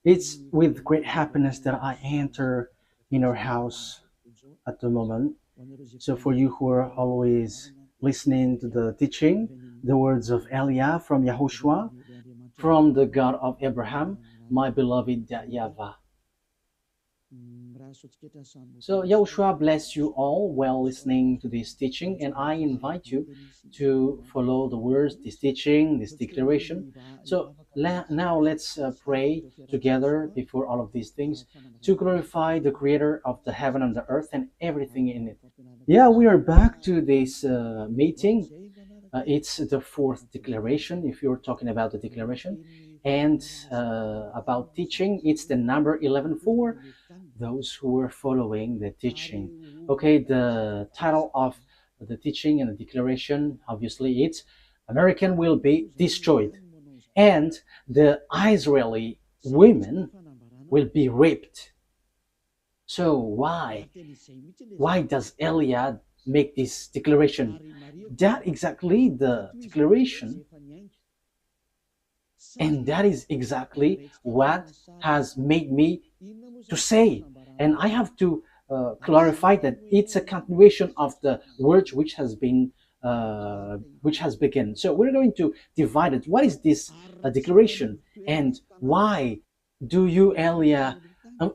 It's with great happiness that I enter in our house at the moment. So for you who are always listening to the teaching, the words of Eliah from YAHOSHUAH, from the God of Abraham, my beloved YAHVAH. So Yahushua bless you all while listening to this teaching, and I invite you to follow the words, this teaching, this declaration. So now let's pray together before all of these things to glorify the Creator of the heaven and the earth and everything in it. Yeah, we are back to this meeting. It's the fourth declaration, if you're talking about the declaration. And about teaching, it's the number 11 for those who are following the teaching. Okay, the title of the teaching and the declaration, obviously, it's American will be destroyed, and the Israeli women will be raped. So why does Eliah make this declaration? That exactly the declaration, and that is exactly what has made me to say. And I have to clarify that it's a continuation of the words which has begun. So we're going to divide it. What is this declaration, and why do you, Elia,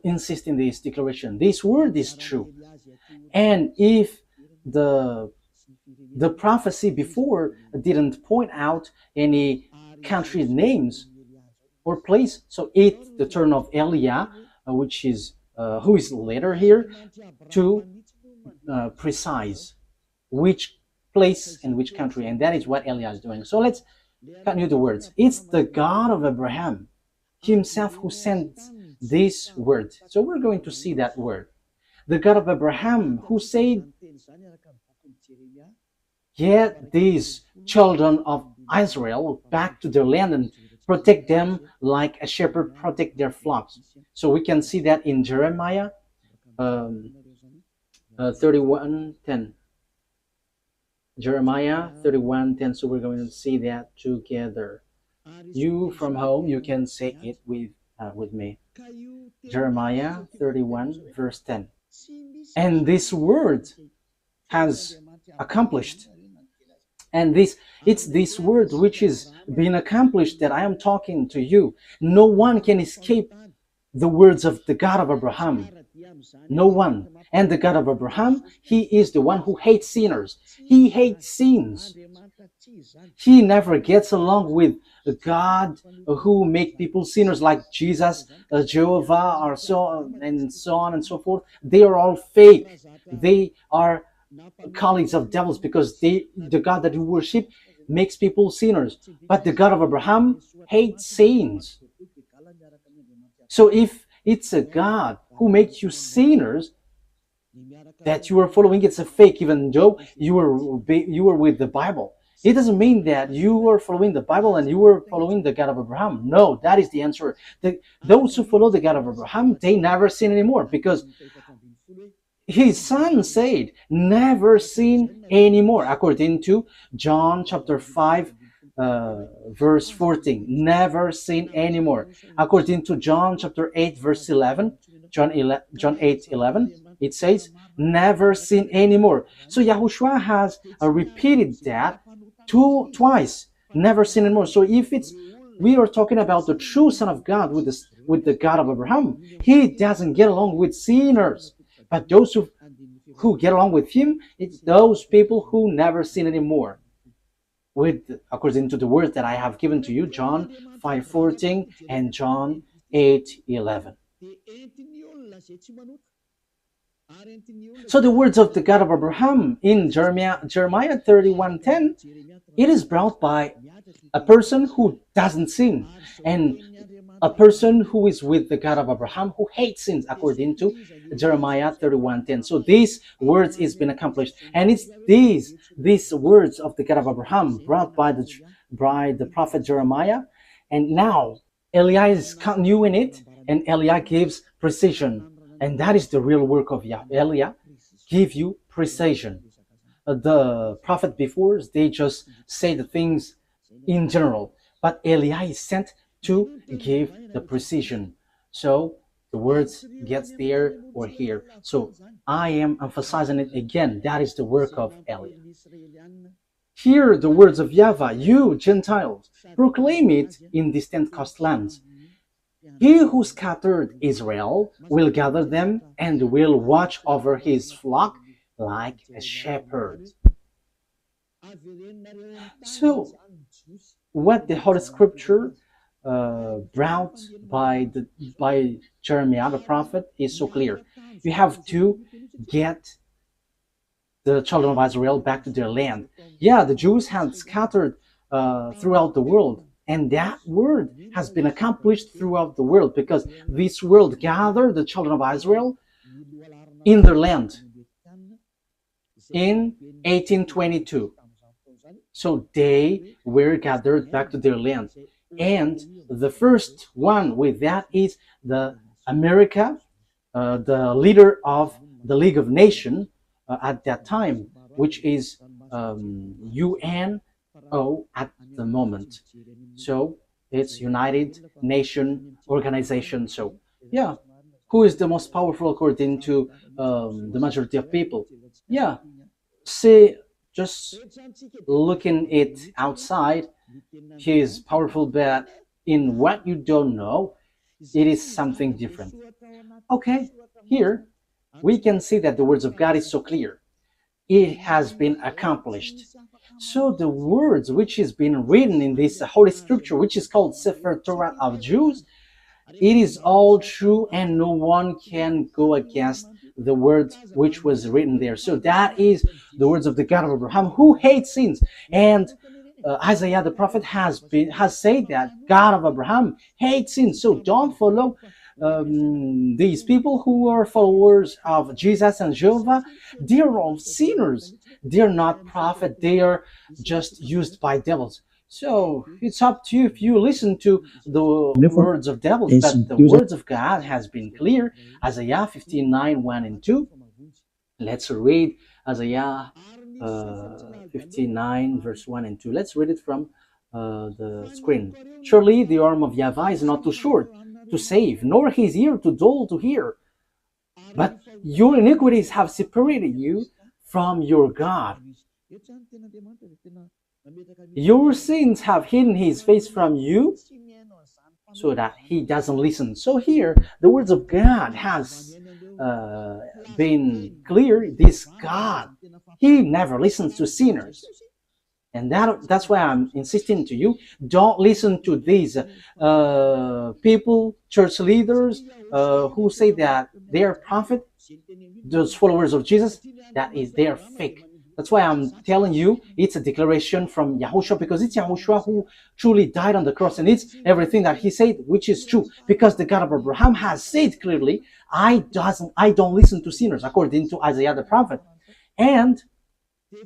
insist in this declaration? This word is true, and if the prophecy before didn't point out any country names or place, so it's the turn of Elia, which is who is later here, to precise which place and which country, and that is what Elia is doing. So let's continue the words. It's the God of Abraham himself who sent this word. So we're going to see that word. The God of Abraham who said, get these children of Israel back to their land and protect them like a shepherd protect their flocks. So we can see that in Jeremiah 31:10. Jeremiah 31:10. So we're going to see that together. You from home, you can say it with me. Jeremiah 31 verse 10. And this word has accomplished. And it's this word which is being accomplished that I am talking to you. No one can escape the words of the God of Abraham. No one. And the God of Abraham, he is the one who hates sinners. He hates sins. He never gets along with God who make people sinners like Jesus, Jehovah, or so on and so forth. They are all fake. They are colleagues of devils, because the God that you worship makes people sinners. But the God of Abraham hates sins. So if it's a God who makes you sinners that you are following, it's a fake, even though you are with the Bible. It doesn't mean that you are following the Bible and you are following the God of Abraham. No, that is the answer. Those who follow the God of Abraham, they never sin anymore, because his son said, never sin anymore, according to John chapter 5, verse 14. Never sin anymore. According to John chapter 8, verse 11, John 8:11, it says, never sin anymore. So Yahushua has repeated that twice, never sin anymore. So if we are talking about the true Son of God with the God of Abraham, he doesn't get along with sinners. But those who get along with him, it's those people who never sin anymore. According to the word that I have given to you, John 5:14 and John 8:11. So the words of the God of Abraham in Jeremiah 31:10, it is brought by a person who doesn't sin, and a person who is with the God of Abraham who hates sins, according to Jeremiah 31:10. So these words is been accomplished, and it's these words of the God of Abraham brought by the prophet Jeremiah, and now Eliah is continuing it, and Eliah gives precision, and that is the real work of Yah. Eliah give you precision. The prophet before, they just say the things in general, but Eliah is sent to give the precision. So the words gets there or here. So I am emphasizing it again. That is the work of Eliah. Hear the words of YAHVAH, you Gentiles, proclaim it in distant coastlands. He who scattered Israel will gather them and will watch over his flock like a shepherd. So, what the Holy Scripture brought by Jeremiah the prophet is so clear. You have to get the children of Israel back to their land. Yeah, the Jews had scattered throughout the world, and that word has been accomplished throughout the world because this world gathered the children of Israel in their land in 1822. So they were gathered back to their land. And the first one with that is the America, the leader of the League of Nations at that time, which is UNO at the moment. So it's United Nation Organization. So yeah, who is the most powerful according to the majority of people? Yeah, see, just looking it outside, he is powerful, but in what you don't know, it is something different. Okay, here we can see that the words of God is so clear. It has been accomplished. So the words which has been written in this Holy Scripture, which is called Sefer Torah of Jews, it is all true and no one can go against the words which was written there. So that is the words of the God of Abraham, who hates sins. And Isaiah the prophet has said that God of Abraham hates sins. So don't follow these people who are followers of Jesus and Jehovah. They're all sinners. They're not prophet. They are just used by devils. So it's up to you if you listen to the words of devils, but the words of God has been clear. Isaiah 59, 1 and 2. Let's read Isaiah 59, verse 1 and 2. Let's read it from the screen. Surely the arm of YAHVAH is not too short to save, nor his ear too dull to hear. But your iniquities have separated you from your God. Your sins have hidden his face from you so that he doesn't listen. So here, the words of God has been clear. This God, he never listens to sinners. And that's why I'm insisting to you, don't listen to these people, church leaders, who say that they are prophet, those followers of Jesus, they are fake. That's why I'm telling you, it's a declaration from YAHOSHUAH, because it's YAHOSHUAH who truly died on the cross, and it's everything that he said, which is true, because the God of Abraham has said clearly, I don't listen to sinners, according to Isaiah the prophet. And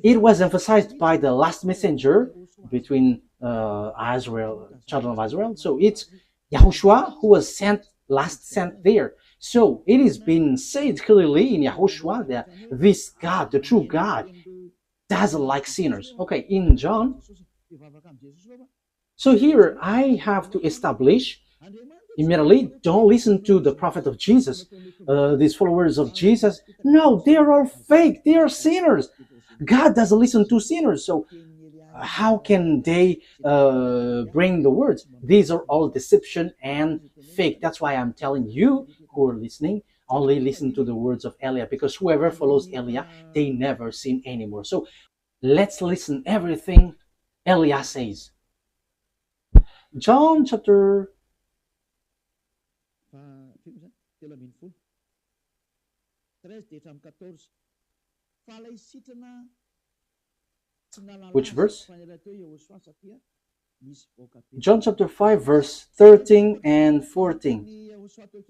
it was emphasized by the last messenger between Israel, children of Israel. So it's YAHOSHUAH who was last sent there. So it is being said clearly in YAHOSHUAH that this God, the true God, doesn't like sinners. Okay, in John. So here I have to establish immediately, don't listen to the prophet of Jesus, these followers of Jesus. No, they are all fake. They are sinners. God doesn't listen to sinners. So how can they bring the words? These are all deception and fake. That's why I'm telling you who are listening, only listen to the words of Eliah, because whoever follows Eliah, they never sin anymore. So let's listen everything Eliah says. John chapter which verse? John chapter 5, verse 13 and 14.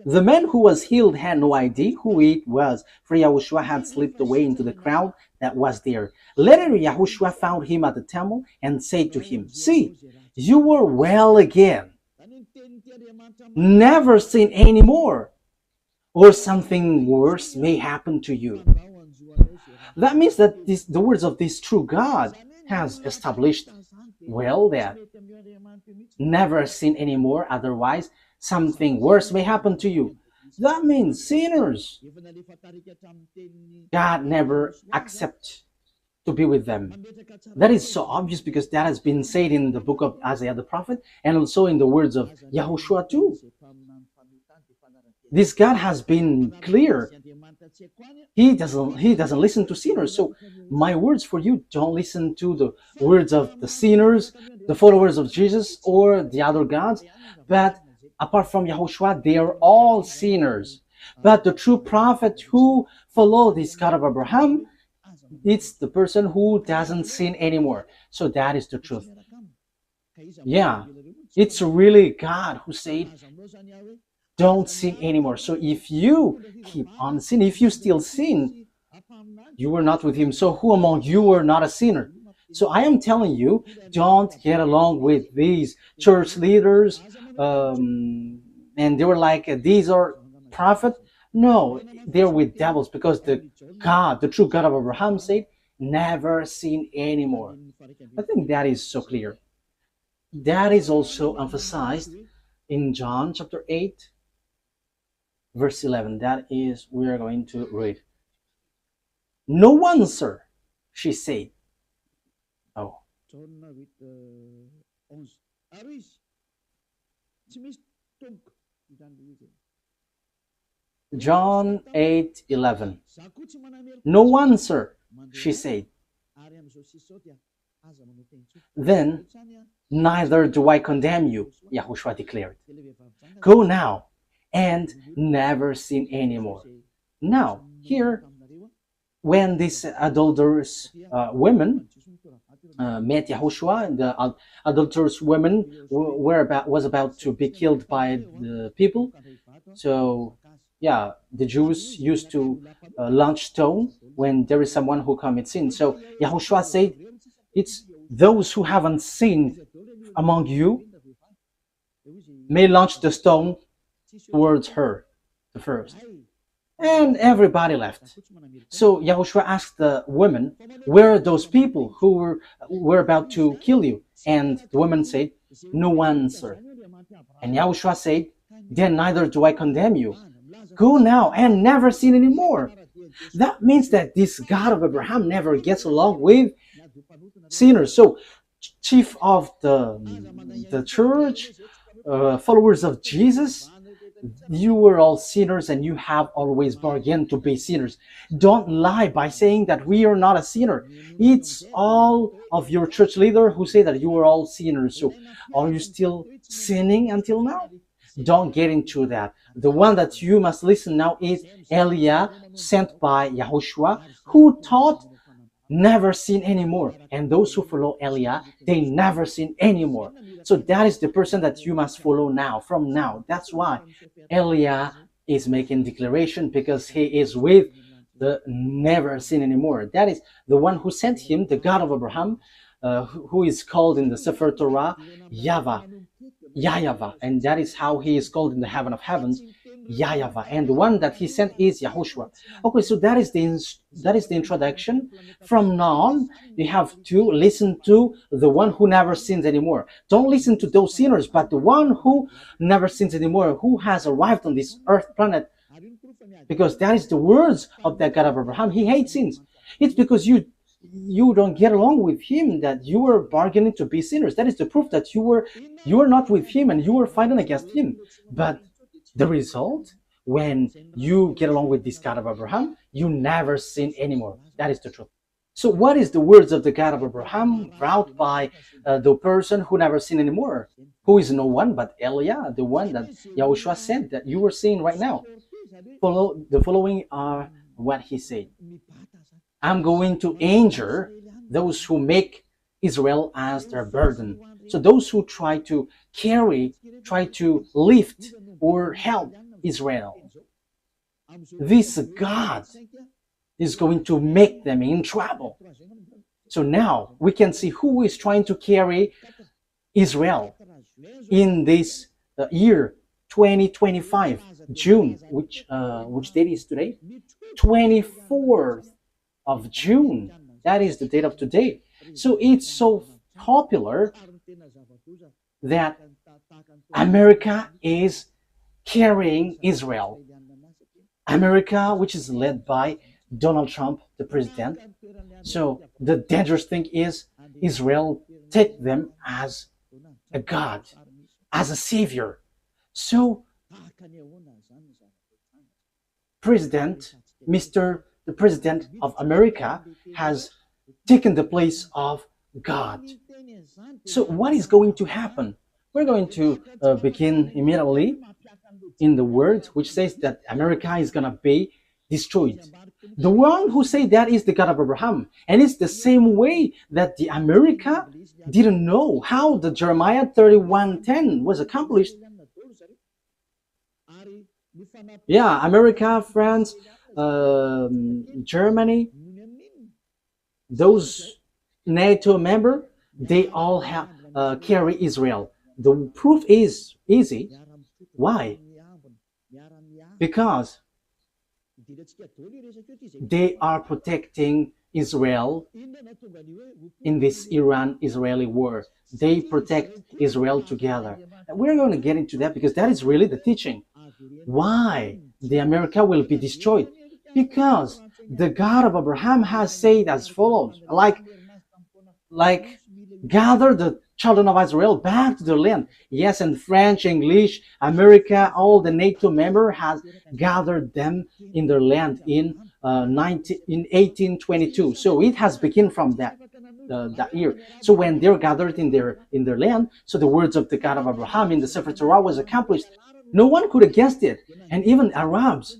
The man who was healed had no idea who it was, for YAHOSHUAH had slipped away into the crowd that was there. Later, YAHOSHUAH found him at the temple and said to him, "See, you are well again. Never sin anymore, or something worse may happen to you." That means that the words of this true God has established well that never sin anymore, otherwise something worse may happen to you. That means sinners, God never accepts to be with them. That is so obvious because that has been said in the book of Isaiah the prophet and also in the words of YAHOSHUAH too. This God has been clear. He doesn't listen to sinners. So my words for you, don't listen to the words of the sinners, the followers of Jesus, or the other gods. But apart from YAHOSHUAH, they are all sinners. But the true prophet who followed this God of Abraham, it's the person who doesn't sin anymore. So that is the truth. Yeah, it's really God who said, don't sin anymore. So if you keep on sinning, if you still sin, you are not with him. So who among you are not a sinner? So I am telling you, don't get along with these church leaders. And they were like, these are prophets. No, they're with devils because the true God of Abraham said, never sin anymore. I think that is so clear. That is also emphasized in John chapter 8, verse 11. That is, we are going to read. No one, sir, she said. Oh. John 8:11. No one, sir, she said. Then, neither do I condemn you, YAHOSHUAH declared. Go now and never sin anymore. Now, here, when these adulterous women met YAHOSHUAH, the adulterous women was about to be killed by the people. So, yeah, the Jews used to launch stone when there is someone who commits sin. So YAHOSHUAH said, it's those who haven't sinned among you may launch the stone towards her, the first. And everybody left. So YAHOSHUAH asked the women, where are those people who were about to kill you? And the woman said, no one, sir. And YAHOSHUAH said, then neither do I condemn you. Go now and never sin anymore. That means that this God of Abraham never gets along with sinners. So chief of the church, followers of Jesus, you were all sinners and you have always bargained to be sinners. Don't lie by saying that we are not a sinner. It's all of your church leader who say that you are all sinners. So are you still sinning until now? Don't get into that. The one that you must listen now is Eliah, sent by YAHOSHUAH, who taught never sin anymore. And those who follow Eliah, they never sin anymore. So that is the person that you must follow now, from now. That's why Eliah is making declaration, because he is with the never sin anymore. That is the one who sent him, the God of Abraham, who is called in the Sefer Torah YAHVAH, YAHVAH, and that is how he is called in the heaven of heavens, YAHVAH, and the one that he sent is YAHOSHUAH. Okay, so that is the introduction. From now on, you have to listen to the one who never sins anymore. Don't listen to those sinners, but the one who never sins anymore, who has arrived on this earth planet, because that is the words of the God of Abraham. He hates sins. It's because you don't get along with him that you were bargaining to be sinners. That is the proof that you were not with him and you were fighting against him. But the result, when you get along with this God of Abraham, you never sin anymore. That is the truth. So what is the words of the God of Abraham brought by the person who never sinned anymore? Who is no one but Eliah, the one that YAHOSHUAH sent, that you were seeing right now. The following are what he said. I'm going to injure those who make Israel as their burden. So those who try to lift or help Israel, this God is going to make them in trouble. So now we can see who is trying to carry Israel in this year 2025, June, which date is today? 24th of June. That is the date of today. So it's so popular that America is carrying Israel. America, which is led by Donald Trump, the president. So the dangerous thing is Israel take them as a God, as a savior. So President, Mr. the President of America has taken the place of God. So what is going to happen? We're going to begin immediately in the word which says that America is going to be destroyed. The one who say that is the God of Abraham. And it's the same way that the America didn't know how the Jeremiah 31:10 was accomplished. Yeah, America, France, Germany, those NATO member, they all have carry Israel. The proof is easy. Why? Because they are protecting Israel in this Iran-Israeli war. They protect Israel together. And we're going to get into that because that is really the teaching. Why the America will be destroyed? Because the God of Abraham has said as follows, like gather the children of Israel back to their land. Yes, and French, English, America, all the NATO member has gathered them in their land in 1822. So it has begun from that year. So when they're gathered in their land, so the words of the God of Abraham in the Sefer Torah was accomplished. No one could have guessed it, and even Arabs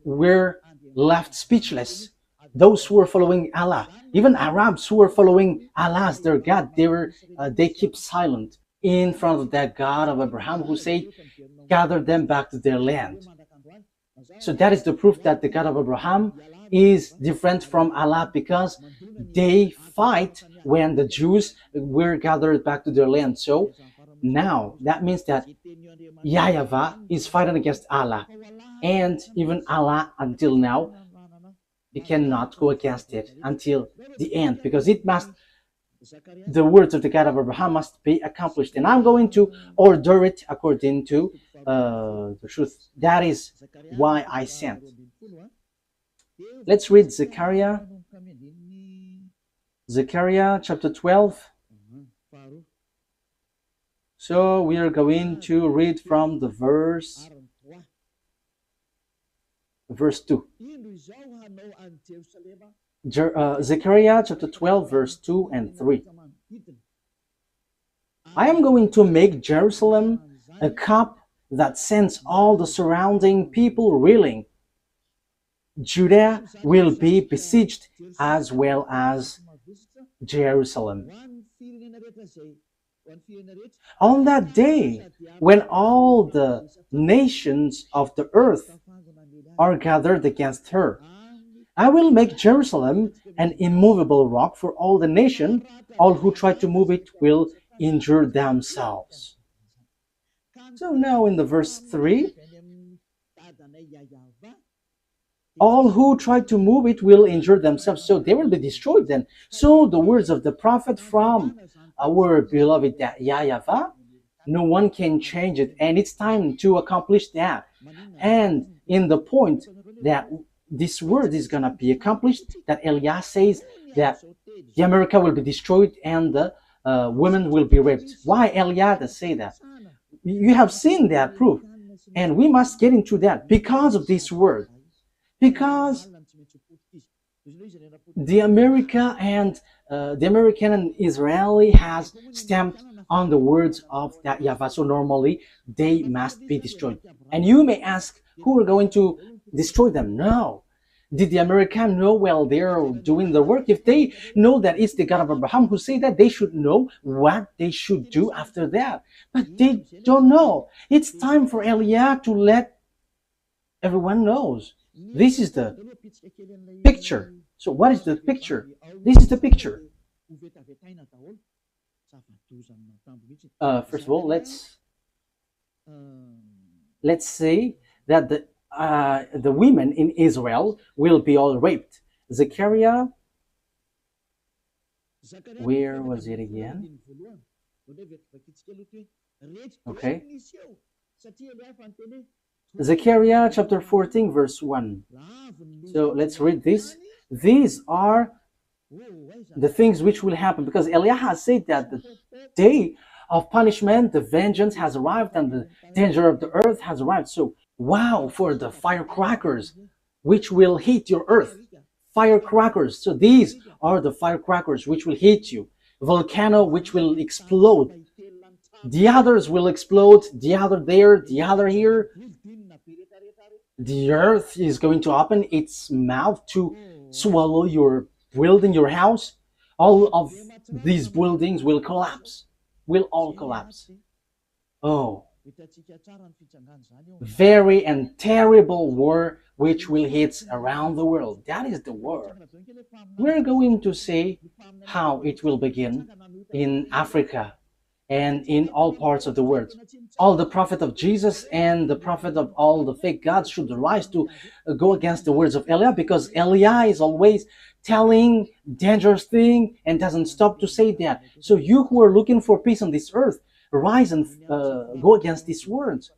were left speechless. Those who were following Allah, even Arabs who were following Allah as their God, they keep silent in front of that God of Abraham who said, gather them back to their land. So that is the proof that the God of Abraham is different from Allah, because they fight when the Jews were gathered back to their land. So now that means that YAHVAH is fighting against Allah, and even Allah until now, he cannot go against it until the end, because the words of the God of Abraham must be accomplished, and I'm going to order it according to the truth. That is why I sent. Let's read Zechariah chapter 12. So we are going to read from the verse 2. Zechariah chapter 12, verse 2 and 3. I am going to make Jerusalem a cup that sends all the surrounding people reeling. Judah will be besieged as well as Jerusalem. On that day, when all the nations of the earth are gathered against her, I will make Jerusalem an immovable rock for all the nation. All who try to move it will injure themselves. So now in the verse 3, all who try to move it will injure themselves. So they will be destroyed then. So the words of the prophet from our beloved YAHVAH, no one can change it. And it's time to accomplish that. And in the point that this word is going to be accomplished, that Eliah says that the America will be destroyed and the women will be raped. Why Eliah does say that? You have seen that proof. And we must get into that because of this word. Because the American and Israeli has stamped on the words of that YAHVAH. So normally they must be destroyed. And you may ask, who are going to destroy them? No. Did the American know while they're doing the work? If they know that it's the God of Abraham who say that, they should know what they should do after that. But they don't know. It's time for Eliah to let everyone knows. This is the picture. So what is the picture? This is the picture. First of all, let's say that the women in Israel will be all raped. Zechariah, where was it again? Okay. Zechariah chapter 14 verse 1. So let's read this. These are the things which will happen, because Eliah has said that the day of punishment, the vengeance has arrived, and the danger of the earth has arrived. So wow for the firecrackers which will hit your earth. Firecrackers. So these are the firecrackers which will hit you. Volcano which will explode. The others will explode, the other there, the other here. The earth is going to open its mouth to swallow your building, your house. All of these buildings will collapse, will all collapse. Oh, very and terrible war which will hit around the world. That is the war. We're going to see how it will begin in Africa and in all parts of the world. All the prophet of Jesus and the prophet of all the fake gods should rise to go against the words of Eliah, because Eliah is always telling dangerous thing and doesn't stop to say that. So you who are looking for peace on this earth, rise and go against these words.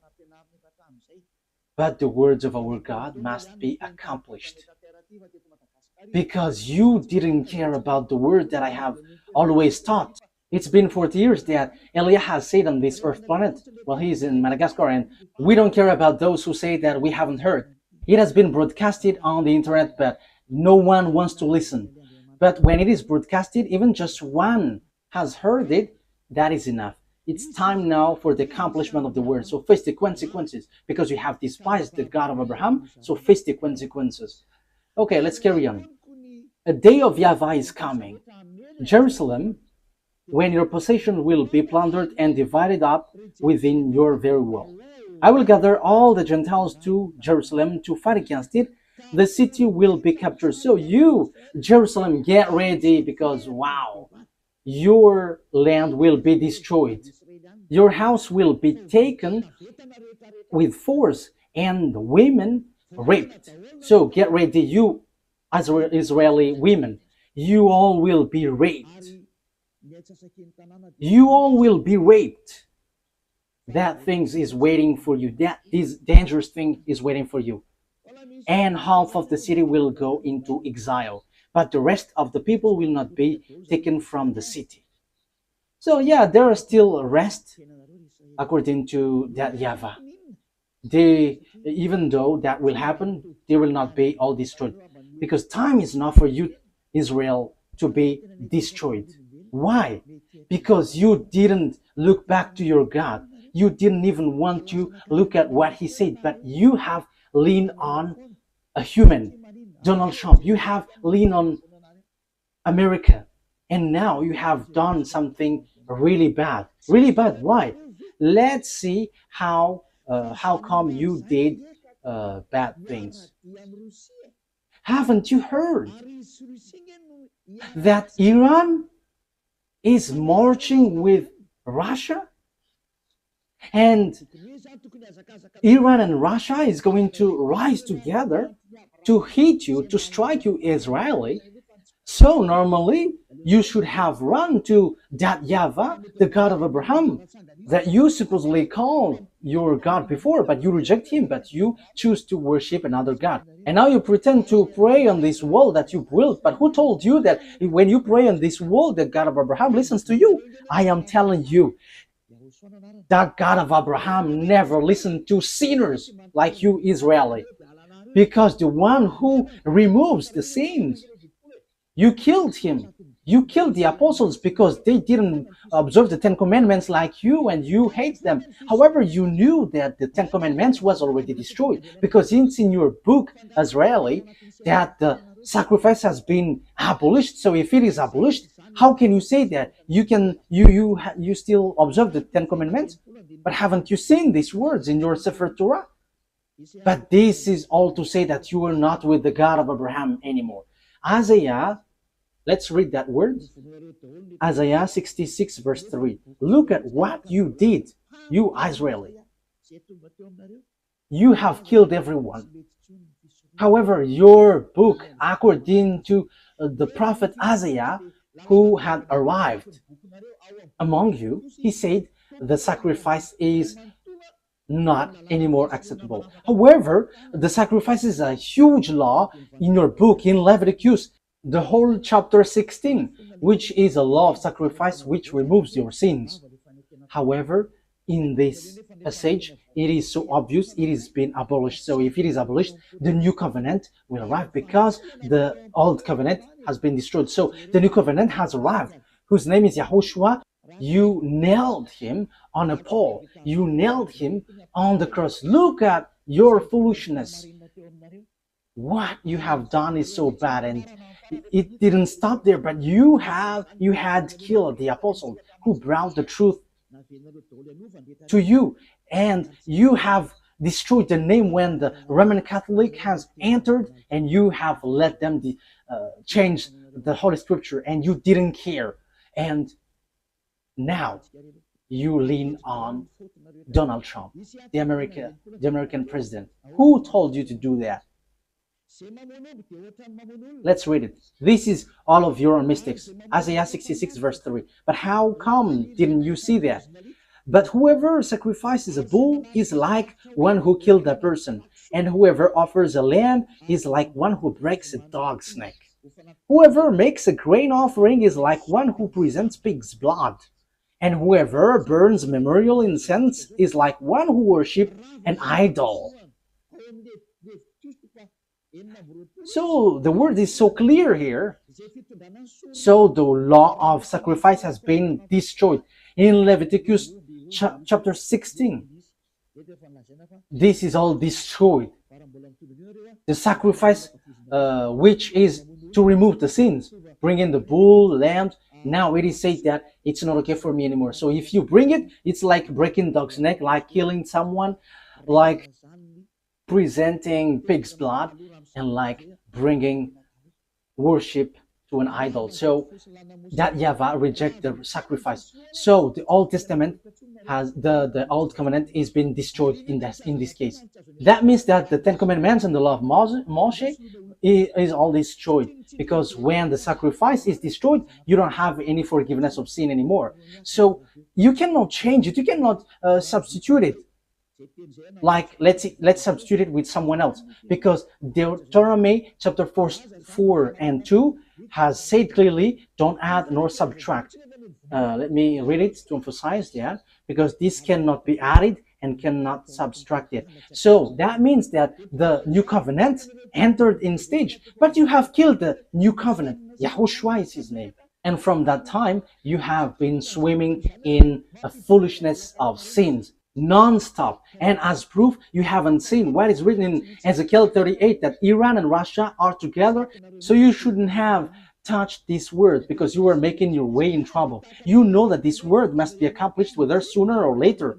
But the words of our God must be accomplished, because you didn't care about the word that I have always taught. It's been 40 years that Eliah has said on this earth planet. Well, he's in Madagascar, and we don't care about those who say that we haven't heard. It has been broadcasted on the internet, but no one wants to listen. But when it is broadcasted, even just one has heard it, that is enough. It's time now for the accomplishment of the word. So face the consequences, because you have despised the God of Abraham. So face the consequences. Okay, let's carry on. A day of YAHVAH is coming. Jerusalem, when your possession will be plundered and divided up within your very wall. I will gather all the Gentiles to Jerusalem to fight against it. The city will be captured. So you, Jerusalem, get ready, because wow, your land will be destroyed. Your house will be taken with force and women raped. So get ready, you Israeli women. You all will be raped. You all will be raped. That thing is waiting for you. This dangerous thing is waiting for you. And half of the city will go into exile, but the rest of the people will not be taken from the city. So yeah, there are still rest according to that YAHVAH. Even though that will happen, they will not be all destroyed, because time is not for you, Israel, to be destroyed. Why? Because you didn't look back to your God. You didn't even want to look at what he said, but you have leaned on a human, Donald Trump. You have leaned on America, and now you have done something really bad. Really bad. Why? Let's see how come you did bad things. Haven't you heard that Iran is marching with Russia? And Iran and Russia is going to rise together to hit you, to strike you, Israeli. So normally you should have run to that YAHVAH, the God of Abraham, that you supposedly called your God before, but you reject him, but you choose to worship another God. And now you pretend to pray on this wall that you built, but who told you that when you pray on this wall, the God of Abraham listens to you? I am telling you, that God of Abraham never listened to sinners like you, Israeli, because the one who removes the sins, you killed him. You killed the apostles because they didn't observe the Ten Commandments like you, and you hate them. However, you knew that the Ten Commandments was already destroyed, because it's in your book, Israeli, that the sacrifice has been abolished. So if it is abolished, how can you say that you still observe the Ten Commandments? But haven't you seen these words in your Sefer Torah? But this is all to say that you are not with the God of Abraham anymore. Isaiah, let's read that word. Isaiah 66 verse 3. Look at what you did, you Israeli. You have killed everyone. However, your book, according to the prophet Isaiah, who had arrived among you, he said the sacrifice is not anymore acceptable. However, the sacrifice is a huge law in your book in Leviticus, the whole chapter 16, which is a law of sacrifice which removes your sins. However, in this passage, it is so obvious it is been abolished. So if it is abolished, the new covenant will arrive because the old covenant has been destroyed. So the new covenant has arrived, whose name is YAHOSHUAH. You nailed him on a pole. You nailed him on the cross. Look at your foolishness. What you have done is so bad, and it didn't stop there, but you had killed the apostle who brought the truth to you, and you have destroyed the name when the Roman Catholic has entered, and you have let them change the Holy Scripture, and you didn't care. And now you lean on Donald Trump, the American president. Who told you to do that? Let's read it. This is all of your mistakes. Isaiah 66 verse 3. But how come didn't you see that? But whoever sacrifices a bull is like one who killed a person, and whoever offers a lamb is like one who breaks a dog's neck. Whoever makes a grain offering is like one who presents pig's blood, and whoever burns memorial incense is like one who worships an idol. So the word is so clear here. So the law of sacrifice has been destroyed. In Leviticus chapter 16, this is all destroyed. The sacrifice, which is to remove the sins, bring in the bull, lamb. Now it is said that it's not okay for me anymore. So if you bring it, it's like breaking dog's neck, like killing someone, like presenting pig's blood, and like bringing worship to an idol. So that YAHVAH reject the sacrifice. So the Old Testament has the Old Covenant is being destroyed in this case. That means that the Ten Commandments and the law of Moshe is all destroyed, because when the sacrifice is destroyed, you don't have any forgiveness of sin anymore. So you cannot change it. You cannot substitute it. Like let's substitute it with someone else, because Deuteronomy chapter 4 and 2 has said clearly, don't add nor subtract. Let me read it to emphasize that, because this cannot be added and cannot subtract it. So that means that the new covenant entered in stage, but you have killed the new covenant. YAHOSHUAH is his name. And from that time, you have been swimming in a foolishness of sins non-stop. And as proof, you haven't seen what is written in Ezekiel 38, that Iran and Russia are together. So you shouldn't have touched this word, because you are making your way in trouble. You know that this word must be accomplished with her sooner or later.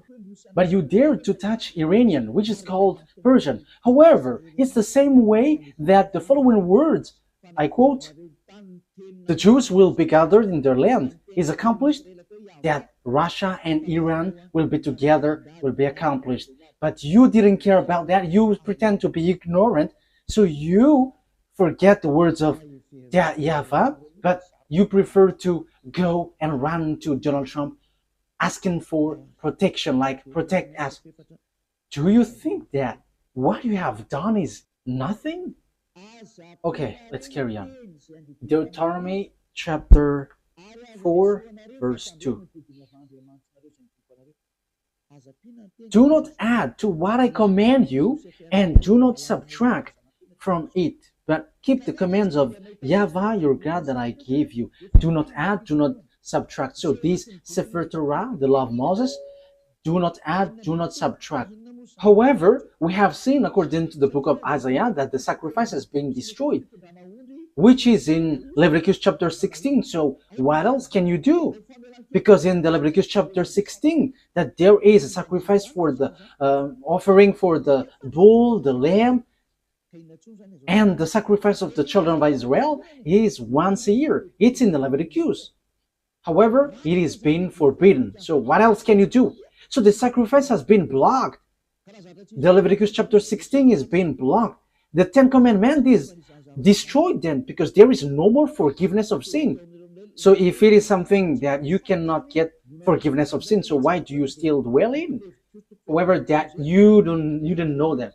But you dare to touch Iranian, which is called Persian. However, it's the same way that the following words, I quote, the Jews will be gathered in their land, is accomplished, that Russia and Iran will be together, will be accomplished. But you didn't care about that. You pretend to be ignorant, so you forget the words of YAHVAH, but you prefer to go and run to Donald Trump asking for protection, like protect us. Do you think that what you have done is nothing? Okay, let's carry on. Deuteronomy chapter 4 verse 2. Do not add to what I command you, and do not subtract from it, but keep the commands of YAHVAH your God that I give you. Do not add, do not subtract. So this Sefer Torah, the law of Moses, do not add, do not subtract. However, we have seen according to the book of Isaiah that the sacrifice has been destroyed, which is in Leviticus chapter 16. So what else can you do? Because in the Leviticus chapter 16, that there is a sacrifice for the offering for the bull, the lamb, and the sacrifice of the children of Israel is once a year. It's in the Leviticus. However, it is being forbidden. So what else can you do? So the sacrifice has been blocked. The Leviticus chapter 16 is being blocked. The Ten Commandments is destroyed then, because there is no more forgiveness of sin. So if it is something that you cannot get forgiveness of sin, so why do you still dwell in? However, that you didn't know that.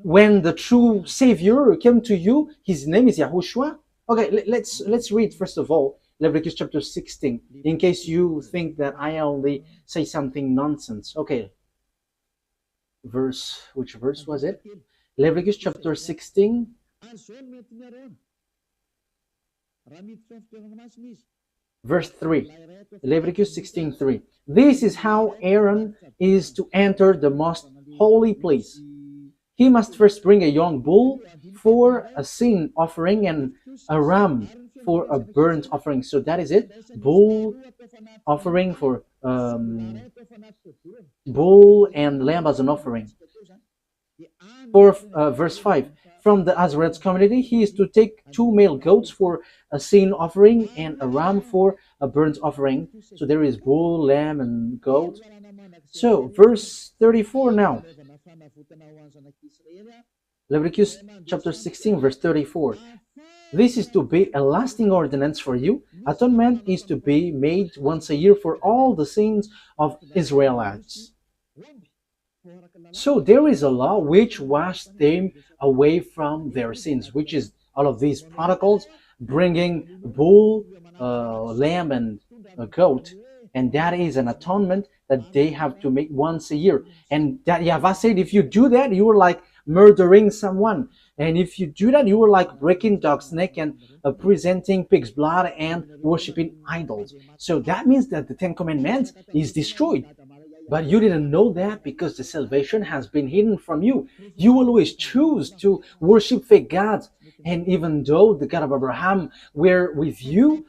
When the true Savior came to you, his name is Yahushua. Okay, let's read first of all Leviticus chapter 16, in case you think that I only say something nonsense. Okay, which verse was it? Leviticus chapter 16, verse 3. Leviticus 16:3. This is how Aaron is to enter the most holy place. He must first bring a young bull for a sin offering and a ram for a burnt offering. So that is it. Bull offering for bull and lamb as an offering. For verse 5. From the Azarite community, he is to take 2 male goats for a sin offering and a ram for a burnt offering. So there is bull, lamb, and goat. So verse 34 now. Leviticus chapter 16, verse 34. This is to be a lasting ordinance for you. Atonement is to be made once a year for all the sins of Israelites. So there is a law which washed them away from their sins, which is all of these protocols, bringing bull, lamb, and a goat. And that is an atonement that they have to make once a year. And that YAHVAH said, if you do that, you are like murdering someone. And if you do that, you are like breaking dog's neck and presenting pig's blood and worshiping idols. So that means that the Ten Commandments is destroyed. But you didn't know that because the salvation has been hidden from you. You always choose to worship fake gods. And even though the God of Abraham were with you,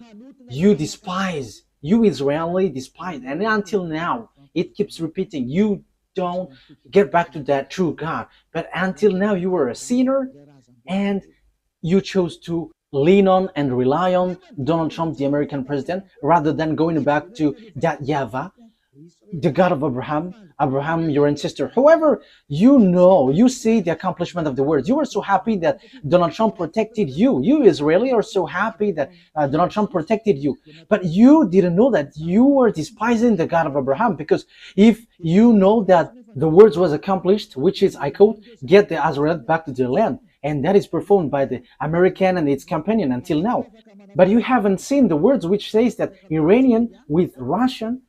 you despise. You Israeli despise. And until now, it keeps repeating. You don't get back to that true God. But until now, you were a sinner and you chose to lean on and rely on Donald Trump, the American president, rather than going back to that YAHVAH, the God of Abraham, your ancestor. However, you see the accomplishment of the word. You are so happy that Donald Trump protected you. You Israeli are so happy that Donald Trump protected you. But you didn't know that you were despising the God of Abraham, because if you know that the words was accomplished, which is, I quote, get the Azarite back to their land, and that is performed by the American and its companion until now. But you haven't seen the words which says that Iranian with Russian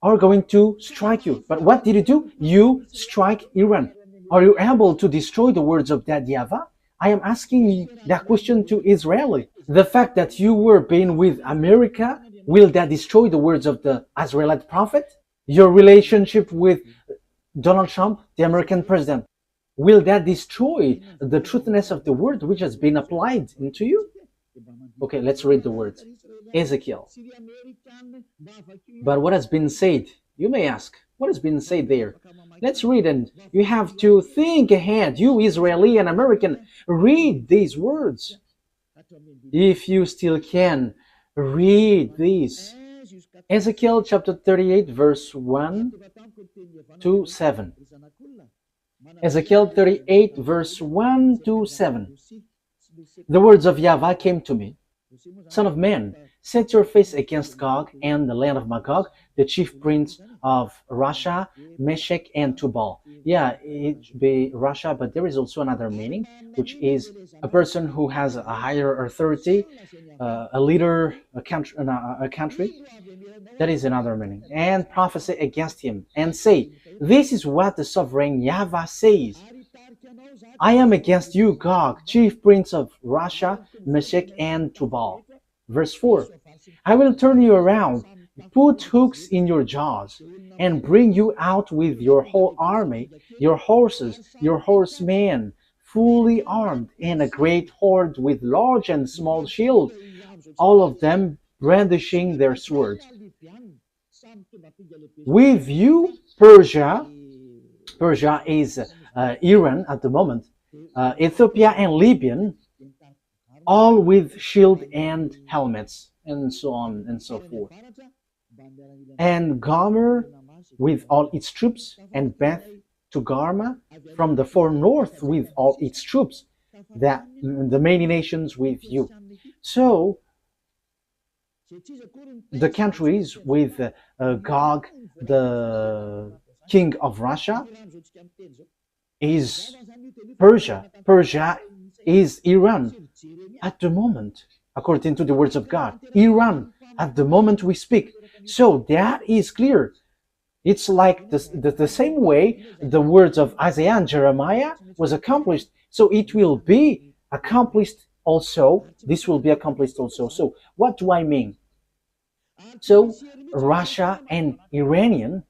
are going to strike you. But what did you do? You strike Iran. Are you able to destroy the words of that YAHVAH? I am asking that question to Israeli. The fact that you were being with America, will that destroy the words of the Israelite prophet? Your relationship with Donald Trump, the American president, will that destroy the truthness of the word which has been applied into you? Okay, let's read the words. Ezekiel. But what has been said? You may ask, what has been said there? Let's read, and you have to think ahead. You Israeli and American, read these words. If you still can, read these. Ezekiel chapter 38, verse 1 to 7. Ezekiel 38, verse 1 to 7. The words of YAHVAH came to me. Son of man, set your face against Gog and the land of Magog, the chief prince of Russia, Meshech, and Tubal. Yeah, it should be Russia, but there is also another meaning, which is a person who has a higher authority, a leader, a country. That is another meaning. And prophesy against him, and say, this is what the sovereign YAHVAH says. I am against you, Gog, chief prince of Russia, Meshech, and Tubal. Verse 4. I will turn you around, put hooks in your jaws, and bring you out with your whole army, your horses, your horsemen, fully armed, and a great horde with large and small shields, all of them brandishing their swords. With you, Persia is Iran at the moment, Ethiopia and Libya, all with shield and helmets, and so on and so forth. And Gomer with all its troops, and Beth to Garma from the far north with all its troops, that the many nations with you. So the countries with Gog, king of Russia is Persia. Persia is Iran at the moment, according to the words of God. Iran at the moment we speak. So that is clear. It's like the same way the words of Isaiah and Jeremiah was accomplished. So it will be accomplished also. This will be accomplished also. So what do I mean? So Russia and Iranian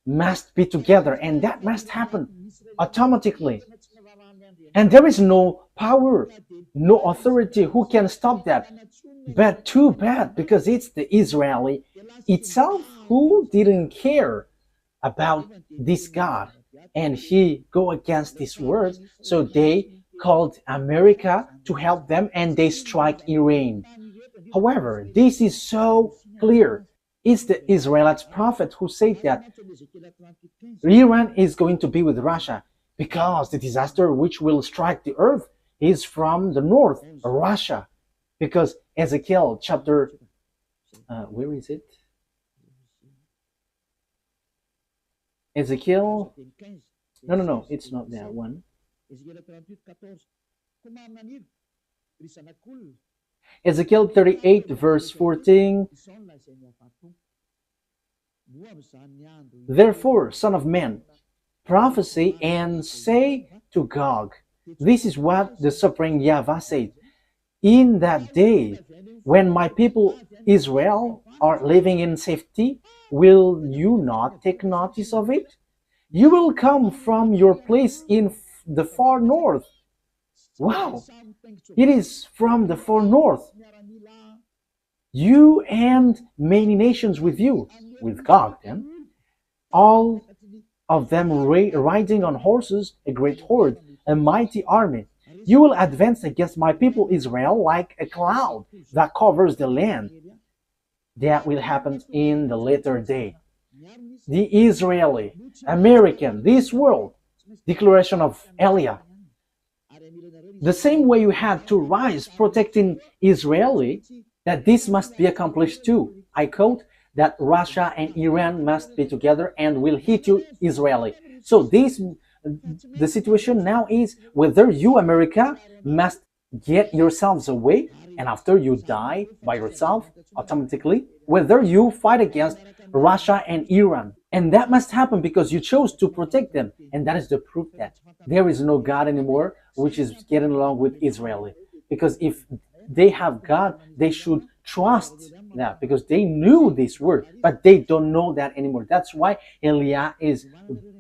must be together, and that must happen automatically. And there is no power, no authority who can stop that. But too bad, because it's the Israeli itself who didn't care about this God, and he go against this word. So they called America to help them, and they strike Iran. However, this is so clear. It's the Israelite prophet who said that Iran is going to be with Russia because the disaster which will strike the earth is from the north, Russia. Because Ezekiel chapter, where is it? Ezekiel, no, it's not that one. Ezekiel 38 verse 14. Therefore, son of man, prophesy and say to Gog, this is what the sovereign YAHVAH said. In that day, when my people Israel are living in safety, will you not take notice of it? You will come from your place in the far north. Wow! It is from the far north. You and many nations with you, with God then, all of them riding on horses, a great horde, a mighty army. You will advance against my people Israel like a cloud that covers the land. That will happen in the later day. The Israeli, American, this world, declaration of Eliah. The same way you had to rise protecting Israeli, that this must be accomplished too. I quote that Russia and Iran must be together and will hit you Israeli. So the situation now is whether you, America, must get yourselves away, and after you die by yourself automatically, whether you fight against Russia and Iran. And that must happen because you chose to protect them. And that is the proof that there is no God anymore which is getting along with Israeli. Because if they have God, they should trust that, because they knew this word, but they don't know that anymore. That's why Eliah is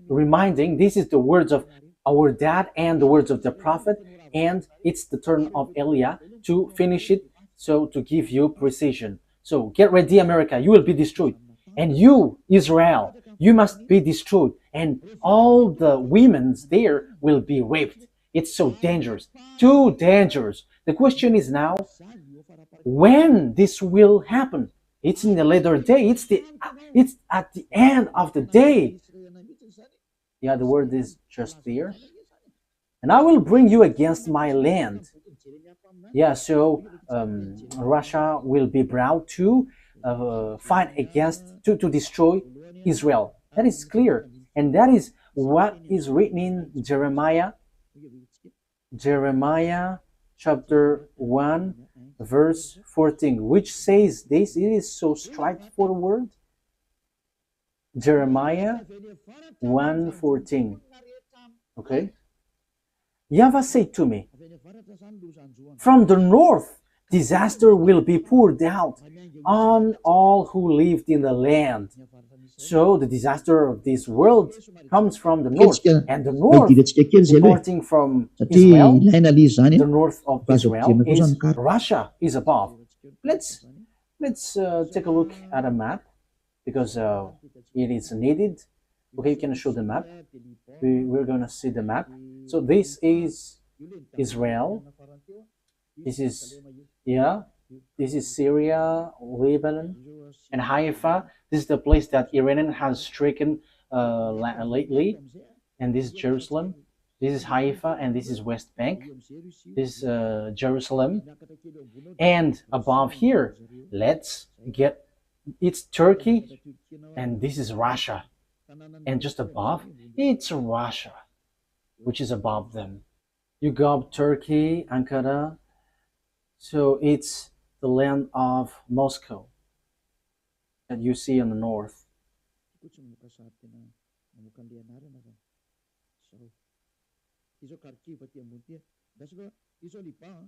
reminding, this is the words of our dad and the words of the prophet, and it's the turn of Eliah to finish it, so to give you precision. So get ready, America, you will be destroyed. And you, Israel, you must be destroyed. And all the women there will be raped. It's so dangerous, too dangerous. The question is now, when this will happen? It's in the later day. It's at the end of the day. Yeah, the word is just there. And I will bring you against my land. Yeah, so Russia will be brought to fight against, to destroy Israel. That is clear. And that is what is written in Jeremiah chapter 1 verse 14, which says this. It is so straightforward. Jeremiah 1:14. Okay. YAHVAH said to me, from the north disaster will be poured out on all who lived in the land. So the disaster of this world comes from the north, and the north, departing from Israel, the north of Israel is Russia is above. Let's take a look at a map, because it is needed. Okay, you can show the map. We're going to see the map. So this is Israel. This is, yeah, this is Syria, Lebanon, and Haifa. This is the place that Iran has stricken lately. And this is Jerusalem. This is Haifa, and this is West Bank. This is Jerusalem. And above here, let's get, it's Turkey, and this is Russia. And just above, it's Russia, which is above them. You go up Turkey, Ankara, so it's the land of Moscow that you see in the north.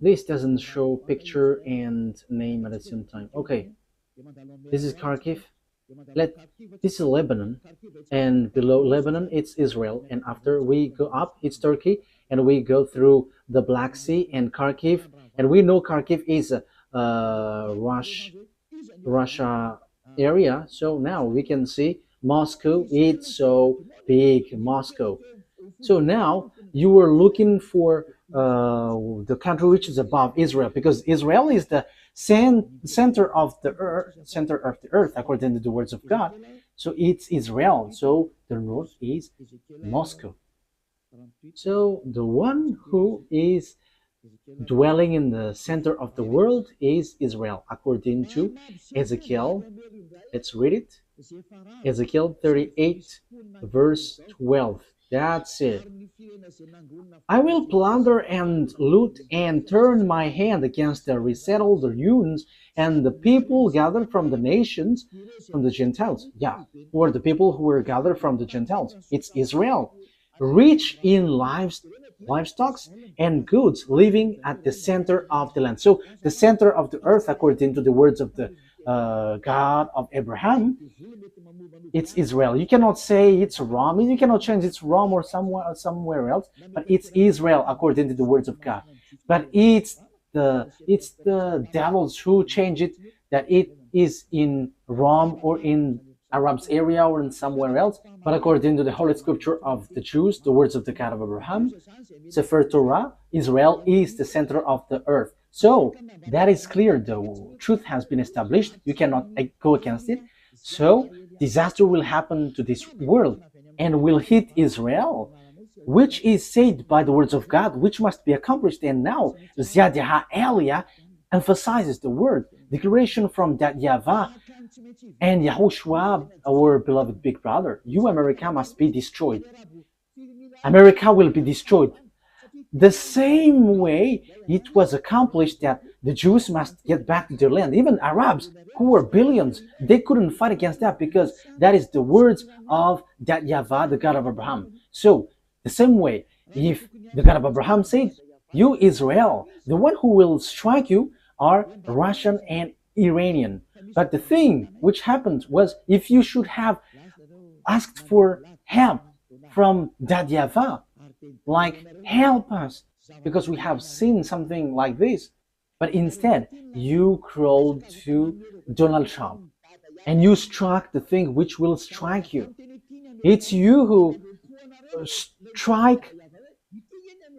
This doesn't show picture and name at the same time. Okay, this is Kharkiv. Let This is Lebanon, and below Lebanon it's Israel, and after we go up it's Turkey, and we go through the Black Sea and Kharkiv, and we know Kharkiv is a Russia area. So now we can see Moscow. It's so big, Moscow. So now you were looking for the country which is above Israel, because Israel is the center of the earth, according to the words of God. So it's Israel. So the north is Moscow. So the one who is dwelling in the center of the world is Israel, according to Ezekiel. Let's read it. Ezekiel 38, verse 12. That's it. I will plunder and loot and turn my hand against the resettled ruins and the people gathered from the nations, from the Gentiles. Yeah, or the people who were gathered from the Gentiles. It's Israel, rich in livestock and goods, living at the center of the land. So the center of the earth, according to the words of the God of Abraham, it's Israel. You cannot say it's Rome. You cannot change it's Rome or somewhere else, but it's Israel according to the words of God. But it's the devils who change it, that it is in Rome or in Arabs area or in somewhere else. But according to the Holy Scripture of the Jews, the words of the God of Abraham, Sefer Torah, Israel is the center of the earth. So that is clear. The truth has been established. You cannot go against it. So disaster will happen to this world and will hit Israel, which is said by the words of God, which must be accomplished. And now YAH Elia emphasizes the word declaration from that YAHVAH and YAHOSHUAH, our beloved big brother. You, America, must be destroyed. America will be destroyed. The same way it was accomplished that the Jews must get back to their land. Even Arabs, who were billions, they couldn't fight against that, because that is the words of that YAHVAH, the God of Abraham. So, the same way, if the God of Abraham said, you Israel, the one who will strike you are Russian and Iranian. But the thing which happened was, if you should have asked for help from that YAHVAH, like, help us, because we have seen something like this. But instead, you crawled to Donald Trump and you struck the thing which will strike you. It's you who strike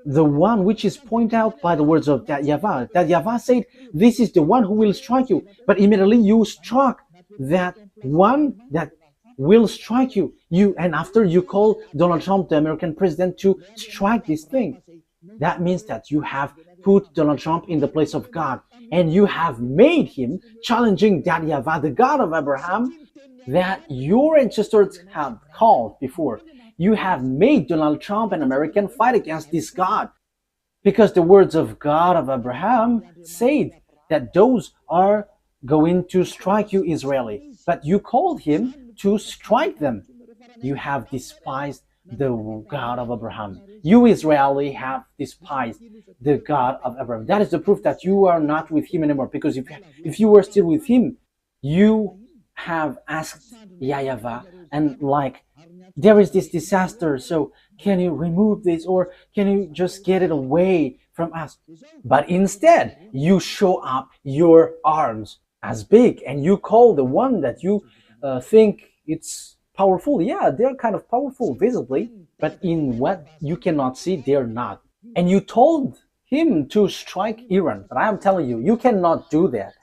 the one which is pointed out by the words of that YAHVAH. That YAHVAH said, this is the one who will strike you. But immediately you struck that one that will strike you. And after you call Donald Trump, the American president, to strike this thing. That means that you have put Donald Trump in the place of God, and you have made him challenging that YAHVAH, the God of Abraham, that your ancestors have called before. You have made Donald Trump and American fight against this God, because the words of God of Abraham said that those are going to strike you, Israeli. But you called him to strike them. You have despised the God of Abraham. You Israeli have despised the God of Abraham. That is the proof that you are not with him anymore, because if you were still with him, you have asked YAHVAH, and like, there is this disaster, so can you remove this, or can you just get it away from us? But instead, you show up your arms as big, and you call the one that you think it's powerful. Yeah, they're kind of powerful visibly, but in what you cannot see, they're not. And you told him to strike Iran, but I am telling you, you cannot do that.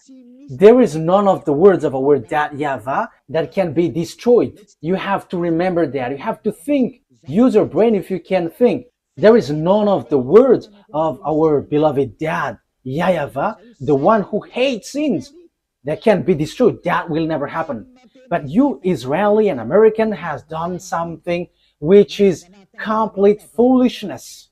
There is none of the words of our that YAHVAH that can be destroyed. You have to remember that. You have to think. Use your brain if you can think. There is none of the words of our beloved dad, YAHVAH, the one who hates sins. that can be destroyed. That will never happen. But you, Israeli and American, has done something which is complete foolishness.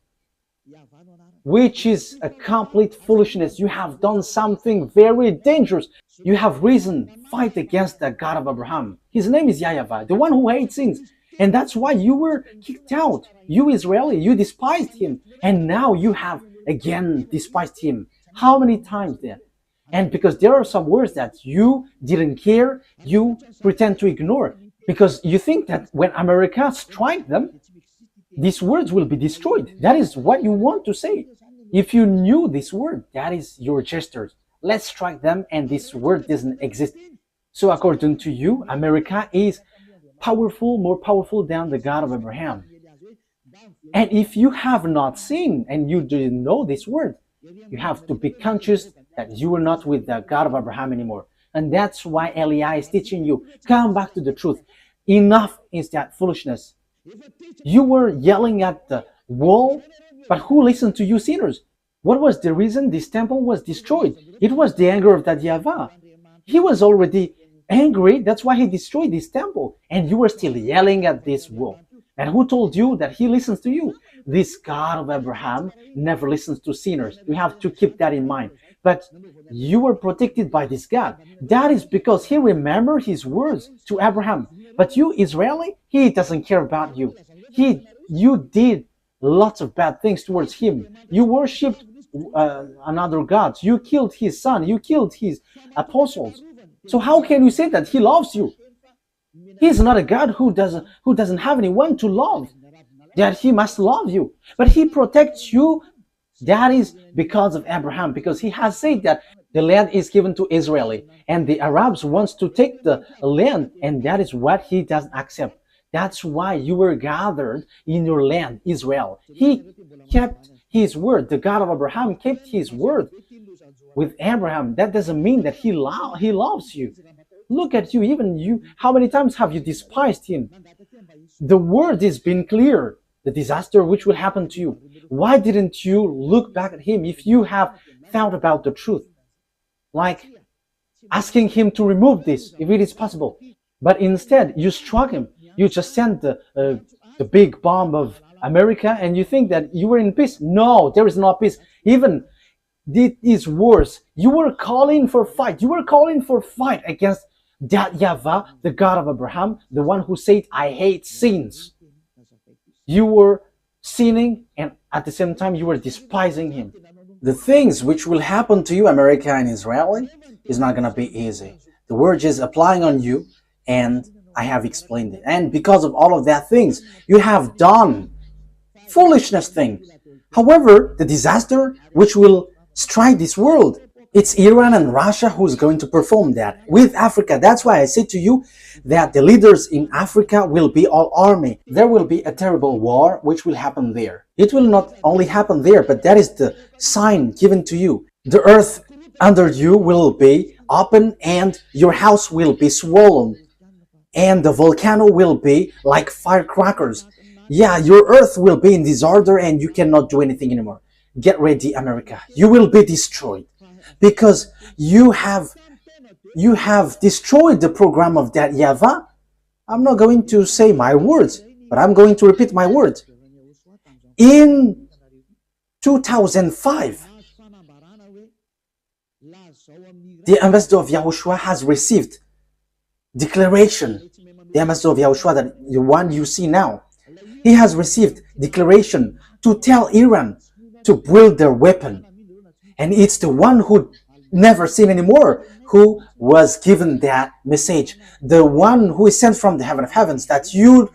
Which is a complete foolishness. You have done something very dangerous. You have risen, fight against the God of Abraham. His name is YAHVAH, the one who hates sins. And that's why you were kicked out. You Israeli, you despised him. And now you have again despised him. How many times then? And because there are some words that you didn't care, you pretend to ignore. Because you think that when America strikes them, these words will be destroyed. That is what you want to say. If you knew this word, that is your gestures. Let's strike them and this word doesn't exist. So according to you, America is powerful, more powerful than the God of Abraham. And if you have not seen and you didn't know this word, you have to be conscious that you are not with the God of Abraham anymore. And that's why Eliah is teaching you, come back to the truth. Enough is that foolishness. You were yelling at the wall, but who listened to you sinners? What was the reason this temple was destroyed? It was the anger of that YAHVAH. He was already angry, that's why he destroyed this temple. And you were still yelling at this wall. And who told you that he listens to you? This God of Abraham never listens to sinners. You have to keep that in mind. But you were protected by this God. That is because he remembered his words to Abraham. But you, Israeli, he doesn't care about you. You did lots of bad things towards him. You worshipped another gods. You killed his son. You killed his apostles. So how can you say that he loves you? He's not a God who doesn't have anyone to love, that he must love you. But he protects you. That is because of Abraham, because he has said that the land is given to Israeli, and the Arabs wants to take the land, and that is what he doesn't accept. That's why you were gathered in your land, Israel. He kept his word. The God of Abraham kept his word with Abraham. That doesn't mean that he loves you. Look at you, even you. How many times have you despised him? The word has been clear. The disaster which will happen to you. Why didn't you look back at him if you have thought about the truth? Like asking him to remove this, if it is possible. But instead, you struck him. You just sent the big bomb of America and you think that you were in peace. No, there is no peace. Even it is worse. You were calling for fight. You were calling for fight against that YAHVAH, the God of Abraham, the one who said, I hate sins. You were sinning and at the same time you were despising him. The things which will happen to you, America and Israeli, is not going to be easy. The word is applying on you and I have explained it. And because of all of that things, you have done foolishness things. However, the disaster which will strike this world, it's Iran and Russia who's going to perform that with Africa. That's why I say to you that the leaders in Africa will be all army. There will be a terrible war which will happen there. It will not only happen there, but that is the sign given to you. The earth under you will be open and your house will be swollen. And the volcano will be like firecrackers. Yeah, your earth will be in disorder and you cannot do anything anymore. Get ready, America. You will be destroyed. Because you have destroyed the program of that YAHVAH. I'm not going to say my words, but I'm going to repeat my words. In 2005, the ambassador of YAHOSHUAH has received declaration. The ambassador of YAHOSHUAH, that the one you see now, he has received declaration to tell Iran to build their weapon. And it's the one who never seen anymore who was given that message. The one who is sent from the heaven of heavens that you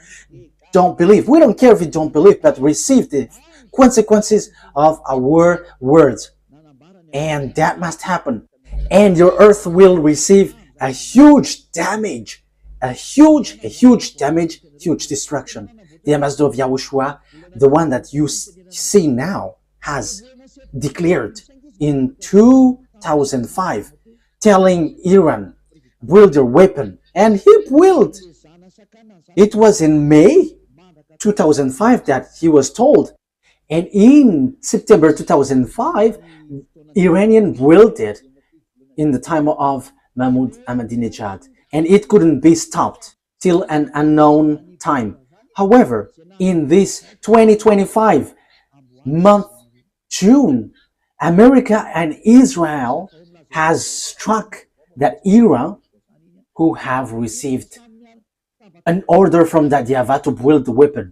don't believe. We don't care if you don't believe, but receive the consequences of our words. And that must happen. And your earth will receive a huge damage. A huge damage, huge destruction. The ambassador of YAHOSHUAH, the one that you see now, has declared in 2005, telling Iran, build your weapon. And he built. It was in May 2005 that he was told. And in September 2005, Iranian built it in the time of Mahmoud Ahmadinejad, and it couldn't be stopped till an unknown time. However, in this 2025 month, June, America and Israel has struck that era who have received an order from that YAHVAH to build the weapon.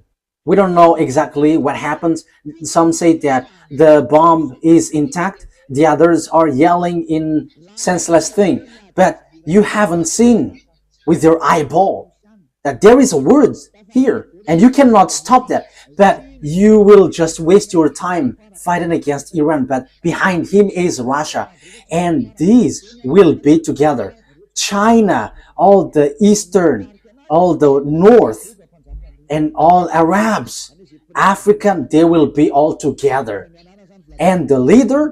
We don't know exactly what happens. Some say that the bomb is intact. The others are yelling in senseless thing. But you haven't seen with your eyeball that there is a word here and you cannot stop that. But you will just waste your time fighting against Iran. But behind him is Russia. And these will be together. China, all the eastern, all the north, and all Arabs, African, they will be all together. And the leader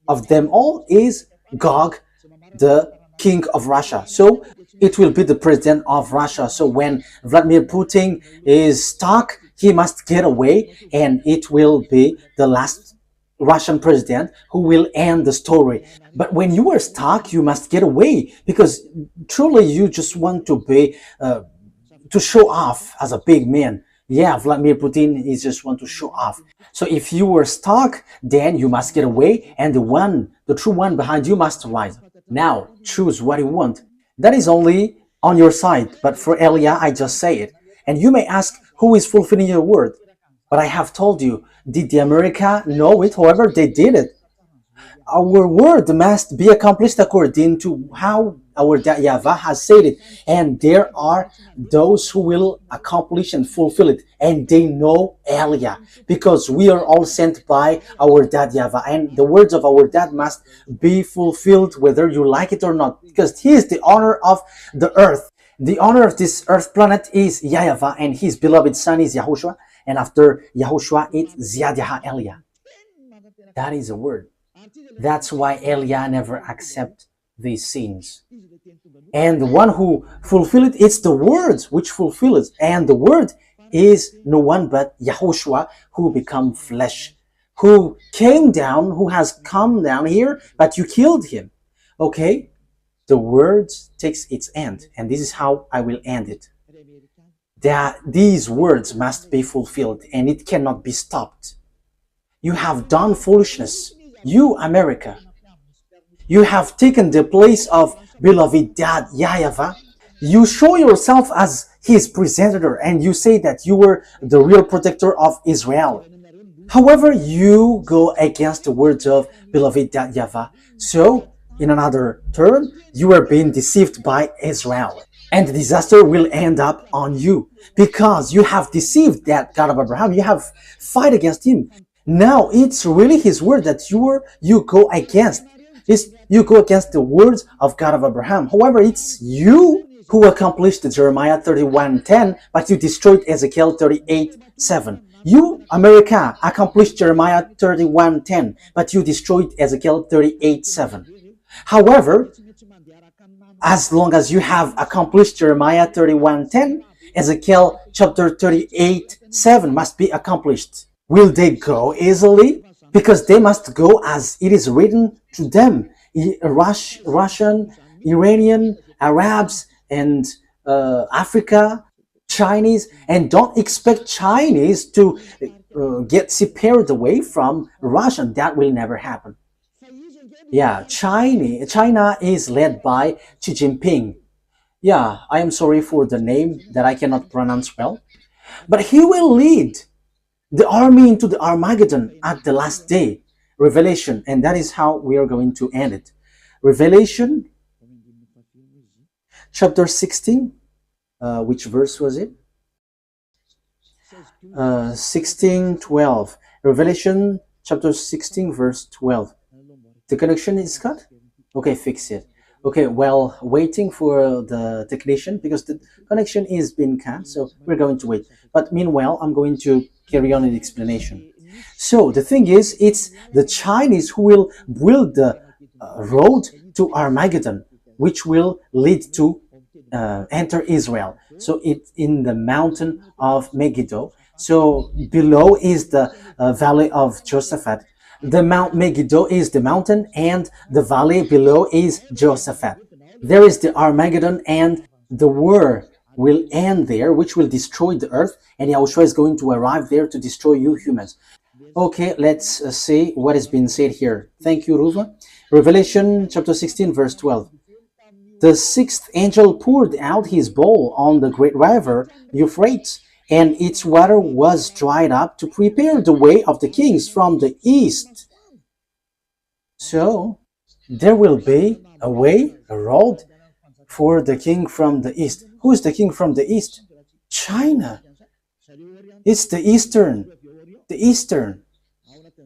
of them all is Gog, the king of Russia. So it will be the president of Russia. So when Vladimir Putin is stuck, he must get away, and it will be the last Russian president who will end the story. But when you are stuck, you must get away, because truly you just want to be to show off as a big man. Yeah, Vladimir Putin is just want to show off. So if you were stuck, then you must get away, and the true one behind you must rise. Now, choose what you want. That is only on your side, but for Elia, I just say it. And you may ask, who is fulfilling your word? But I have told you, did the America know it? However, they did it. Our word must be accomplished according to how our YAHVAH has said it. And there are those who will accomplish and fulfill it. And they know Elia, because we are all sent by our dad YAHVAH. And the words of our dad must be fulfilled whether you like it or not, because he is the owner of the earth. The owner of this earth planet is YAHVAH, and his beloved son is YAHOSHUAH. And after YAHOSHUAH, it's Ziad Elia. That is a word. That's why Elia never accept these sins. And the one who fulfill it, it's the words which fulfill it. And the word is no one but YAHOSHUAH, who become flesh, who came down, who has come down here, but you killed him. Okay? The word takes its end, and this is how I will end it. That these words must be fulfilled, and it cannot be stopped. You have done foolishness. You, America, you have taken the place of beloved dad YAHVAH. You show yourself as his presenter, and you say that you were the real protector of Israel. However, you go against the words of beloved dad YAHVAH. So, in another term, you are being deceived by Israel. And the disaster will end up on you, because you have deceived that God of Abraham. You have fight against him. Now it's really his word that you go against. You go against the words of God of Abraham. However, it's you who accomplished Jeremiah 31:10, but you destroyed Ezekiel 38:7. You, America, accomplished Jeremiah 31:10, but you destroyed Ezekiel 38:7. However, as long as you have accomplished Jeremiah 31:10, Ezekiel chapter 38:7 must be accomplished. Will they go easily? Because they must go as it is written to them. Russian, Iranian, Arabs, and Africa, Chinese. And don't expect Chinese to get separated away from Russian. That will never happen. Yeah, China is led by Xi Jinping. Yeah, I am sorry for the name that I cannot pronounce well. But he will lead the army into the Armageddon at the last day. Revelation, and that is how we are going to end it. Revelation chapter 16, which verse was it? 16:12. Revelation chapter 16 verse 12. The connection is cut? Okay, fix it. Okay, well, waiting for the technician, because the connection is being cut, so we're going to wait. But meanwhile, I'm going to carry on in the explanation. So the thing is, it's the Chinese who will build the road to Armageddon, which will lead to enter Israel. So it's in the mountain of Megiddo. So below is the valley of Jehoshaphat. The Mount Megiddo is the mountain, and the valley below is Jehoshaphat. There is the Armageddon, and the war will end there, which will destroy the earth, and Yahushua is going to arrive there to destroy you humans. Okay, let's see what has been said here. Thank you, Ruva. Revelation chapter 16, verse 12. The sixth angel poured out his bowl on the great river Euphrates, and its water was dried up to prepare the way of the kings from the east. So, there will be a way, a road for the king from the east. Who is the king from the east? China. It's the eastern,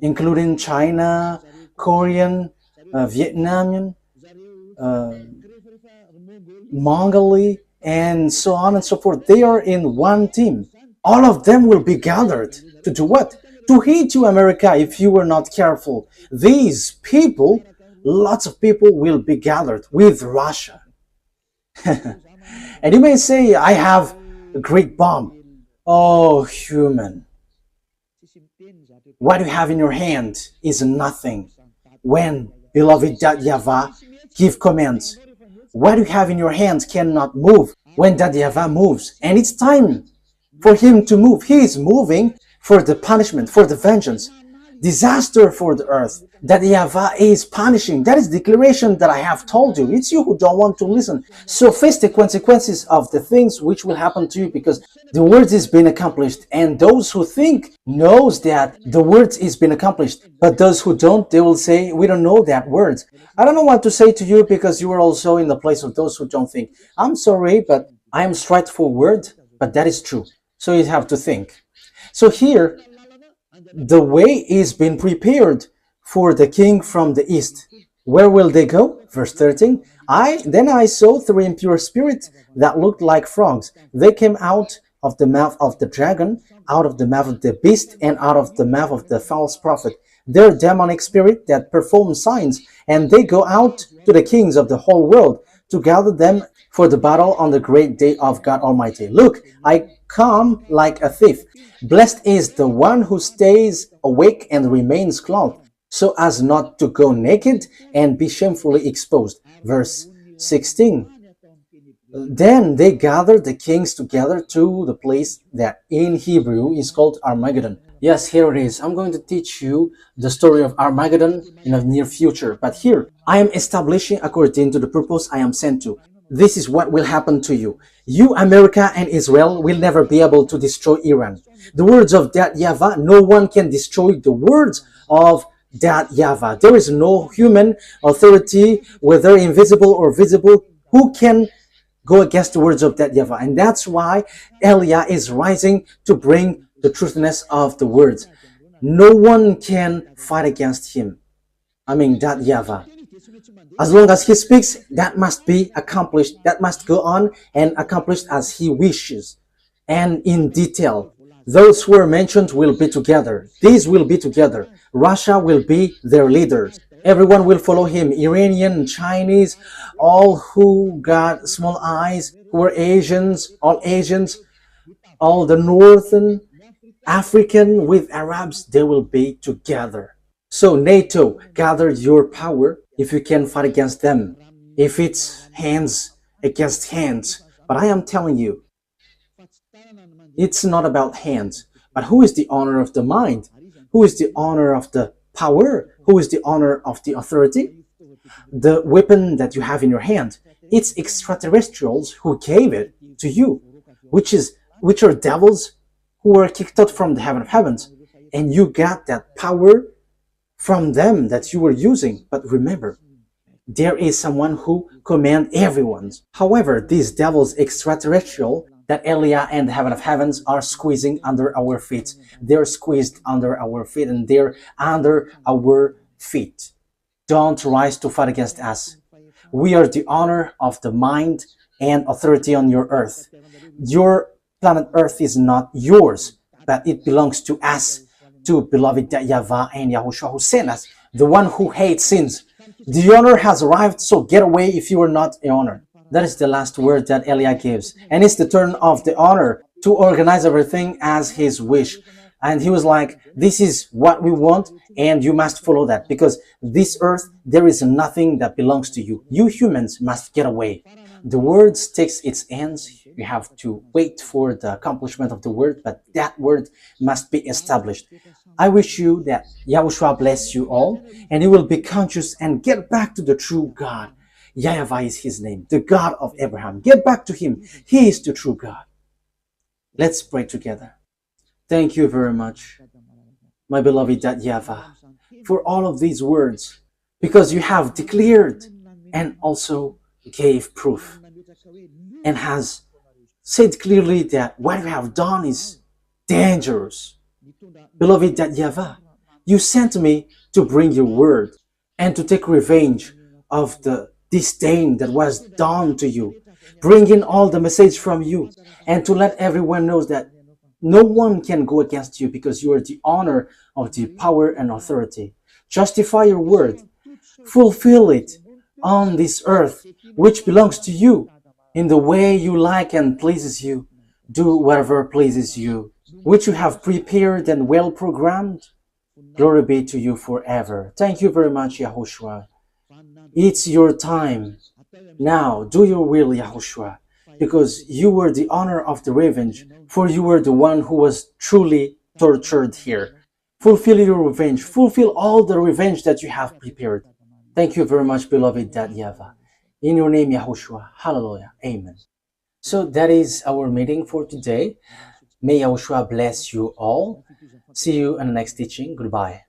including China, Korean, Vietnamese, Mongolia, and so on and so forth. They are in one team. All of them will be gathered to do what? To hate you, America, if you were not careful. These people, lots of people will be gathered with Russia. And you may say, I have a great bomb. Oh, human. What you have in your hand is nothing. When beloved YAHVAH give commands, what you have in your hands cannot move when YAHVAH moves. And it's time for him to move. He is moving for the punishment, for the vengeance, disaster for the earth. YAHVAH is punishing. That is the declaration that I have told you. It's you who don't want to listen. So face the consequences of the things which will happen to you, because the word is being accomplished. And those who think knows that the word is being accomplished. But those who don't, they will say, we don't know that word. I don't know what to say to you, because you are also in the place of those who don't think. I'm sorry, but I am straightforward, but that is true. So you have to think. So here, the way is being prepared for the king from the east. Where will they go? Verse 13. Then I saw three impure spirits that looked like frogs. They came out of the mouth of the dragon, out of the mouth of the beast, and out of the mouth of the false prophet. They're demonic spirit that perform signs, and they go out to the kings of the whole world to gather them for the battle on the great day of God Almighty. Look, I come like a thief. Blessed is the one who stays awake and remains clothed, so as not to go naked and be shamefully exposed. Verse 16. Then they gathered the kings together to the place that in Hebrew is called Armageddon. Yes, here it is. I'm going to teach you the story of Armageddon in the near future. But here, I am establishing according to the purpose I am sent to. This is what will happen to you. You, America and Israel, will never be able to destroy Iran. The words of that YAHVAH, no one can destroy the words of that YAHVAH. There is no human authority, whether invisible or visible, who can go against the words of that YAHVAH. And that's why Eliah is rising to bring the truthness of the words. No one can fight against him. That YAHVAH. As long as he speaks, that must be accomplished. That must go on and accomplished as he wishes. And in detail, those who are mentioned will be together. These will be together. Russia will be their leaders. Everyone will follow him. Iranian, Chinese, all who got small eyes, who are Asians, all the Northern African with Arabs, they will be together. So NATO, gather your power if you can fight against them. If it's hands against hands. But I am telling you, it's not about hands. But who is the owner of the mind? Who is the owner of the power? Who is the owner of the authority? The weapon that you have in your hand. It's extraterrestrials who gave it to you, which are devils who were kicked out from the heaven of heavens. And you got that power from them that you were using. But remember, there is someone who commands everyone's. However, these devils extraterrestrial that Eliah and the heaven of heavens are squeezing under our feet. They're squeezed under our feet, and they're under our feet. Don't rise to fight against us. We are the honor of the mind and authority on your earth. Your planet Earth is not yours, but it belongs to us, to beloved YAHVAH and YAHOSHUAH who sent us, the one who hates sins. The honor has arrived, so get away if you are not the honor. That is the last word that Eliah gives. And it's the turn of the honor to organize everything as his wish. And he was like, this is what we want, and you must follow that, because this earth, there is nothing that belongs to you. You humans must get away. The word takes its ends. You have to wait for the accomplishment of the word, but that word must be established. I wish you that Yahushua bless you all, and you will be conscious and get back to the true God. YAHVAH is his name, the God of Abraham. Get back to him. He is the true God. Let's pray together. Thank you very much, my beloved YAHVAH, for all of these words, because you have declared and also gave proof and has said clearly that what you have done is dangerous. Beloved YAHVAH, you sent me to bring your word and to take revenge of the disdain that was done to you, bringing all the message from you, and to let everyone know that no one can go against you because you are the honor of the power and authority. Justify your word, fulfill it on this earth, which belongs to you, in the way you like and pleases you. Do whatever pleases you, which you have prepared and well programmed. Glory be to you forever. Thank you very much, YAHOSHUAH. It's your time. Now, do your will, YAHOSHUAH, because you were the honor of the revenge, for you were the one who was truly tortured here. Fulfill your revenge. Fulfill all the revenge that you have prepared. Thank you very much, beloved YAHVAH. In your name, YAHOSHUAH. Hallelujah. Amen. So that is our meeting for today. May YAHOSHUAH bless you all. See you in the next teaching. Goodbye.